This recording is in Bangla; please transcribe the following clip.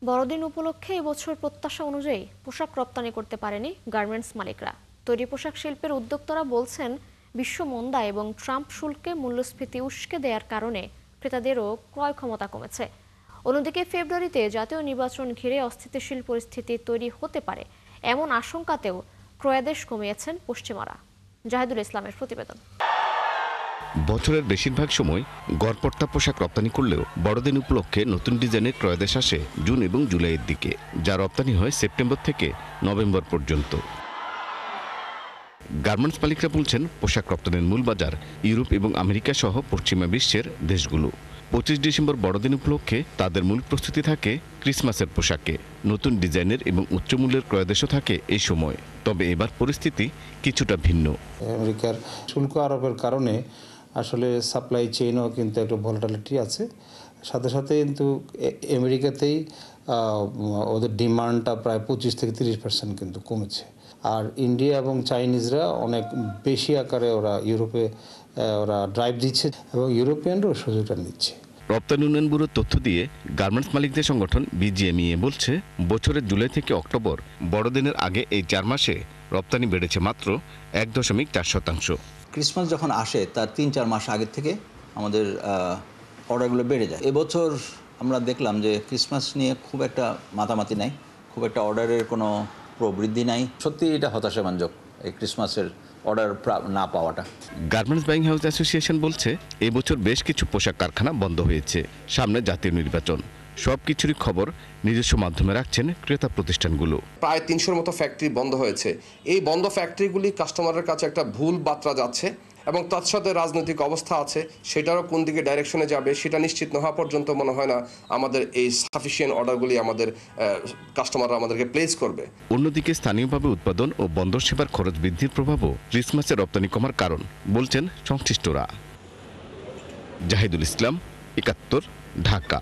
বড়দিন উপলক্ষে এবছর প্রত্যাশা অনুযায়ী পোশাক রপ্তানি করতে পারেনি গার্মেন্টস মালিকরা। তৈরি পোশাক শিল্পের উদ্যোক্তারা বলছেন, বিশ্ব মন্দা এবং ট্রাম্প শুল্কে মূল্যস্ফীতি উস্কে দেওয়ার কারণে ক্রেতাদেরও ক্রয় ক্ষমতা কমেছে। অন্যদিকে ফেব্রুয়ারিতে জাতীয় নির্বাচন ঘিরে অস্থিতিশীল পরিস্থিতি তৈরি হতে পারে এমন আশঙ্কাতেও ক্রয়াদেশ কমিয়েছেন পশ্চিমারা। জাহিদুল ইসলামের প্রতিবেদন। বছরের বেশিরভাগ সময় গড়পড়তা পোশাক রপ্তানি করলেও বড়দিন উপলক্ষে নতুন ডিজাইনের ক্রয়াদেশ আসে জুন এবং জুলাইয়ের দিকে, যা রপ্তানি হয় সেপ্টেম্বর থেকে নভেম্বর পর্যন্ত। গার্মেন্টস মালিকরা বলছেন, পোশাক রপ্তানির মূল বাজার ইউরোপ এবং আমেরিকা সহ পশ্চিমা বিশ্বের দেশগুলো। 25 ডিসেম্বর বড়দিন উপলক্ষে তাদের মূল প্রস্তুতি থাকে ক্রিসমাসের পোশাকে। নতুন ডিজাইনের এবং উচ্চমূল্যের ক্রয়াদেশও থাকে এই সময়। তবে এবার পরিস্থিতি কিছুটা ভিন্ন। আমেরিকার শুল্ক আরোপের কারণে আসলে সাপ্লাই চেইনও কিন্তু একটা ভলাটিলিটি আছে। সাথে সাথে কিন্তু আমেরিকাতেই ওদের ডিমান্ডটা প্রায় 25 থেকে 30% কিন্তু কমেছে। আর ইন্ডিয়া এবং চাইনিজরা অনেক বেশি আকারে ইউরোপে ড্রাইভ দিচ্ছে এবং ইউরোপিয়ানরাও সুযোগটা নিচ্ছে। রপ্তানি উন্নয়ন ব্যুরোর তথ্য দিয়ে গার্মেন্টস মালিকদের সংগঠন বিজিএমইএ বলছে, বছরের জুলাই থেকে অক্টোবর বড়দিনের আগে এই 4 মাসে রপ্তানি বেড়েছে মাত্র 1.4%। ক্রিসমাস যখন আসে তার 3-4 মাস আগের থেকে আমাদের অর্ডারগুলো বেড়ে যায়। এবছর আমরা দেখলাম যে ক্রিসমাস নিয়ে খুব একটা মাতামাতি নাই, খুব একটা অর্ডারের কোনো প্রবৃদ্ধি নাই। সত্যি এটা হতাশাব্যঞ্জক এই ক্রিসমাসের অর্ডার না পাওয়াটা। গার্মেন্টস বাইং হাউস অ্যাসোসিয়েশন বলছে, এবছর বেশ কিছু পোশাক কারখানা বন্ধ হয়েছে। সামনে জাতীয় নির্বাচন, সবকিছুরই খবর নিজস্ব মাধ্যমে রাখছেন ক্রেতা প্রতিষ্ঠানগুলো। প্রায় 300-র মতো ফ্যাক্টরি বন্ধ হয়েছে। এই বন্ধ ফ্যাক্টরিগুলি কাস্টমারের কাছে একটা ভুল বার্তা যাচ্ছে এবং তার সাথে রাজনৈতিক অবস্থা আছে, সেটারও কোন দিকে ডাইরেকশনে যাবে সেটা নিশ্চিত না হওয়া পর্যন্ত মনে হয় না আমাদের এই সাফিসিয়েন্ট অর্ডারগুলি আমাদের কাস্টমাররা আমাদেরকে প্লেস করবে। অন্যদিকে স্থানীয়ভাবে উৎপাদন ও বন্দর সেবার খরচ বৃদ্ধির প্রভাবও ক্রিসমাসে রপ্তানি কমার কারণ বলছেন সংশ্লিষ্টরা। জাহিদুল ইসলাম, 71, ঢাকা।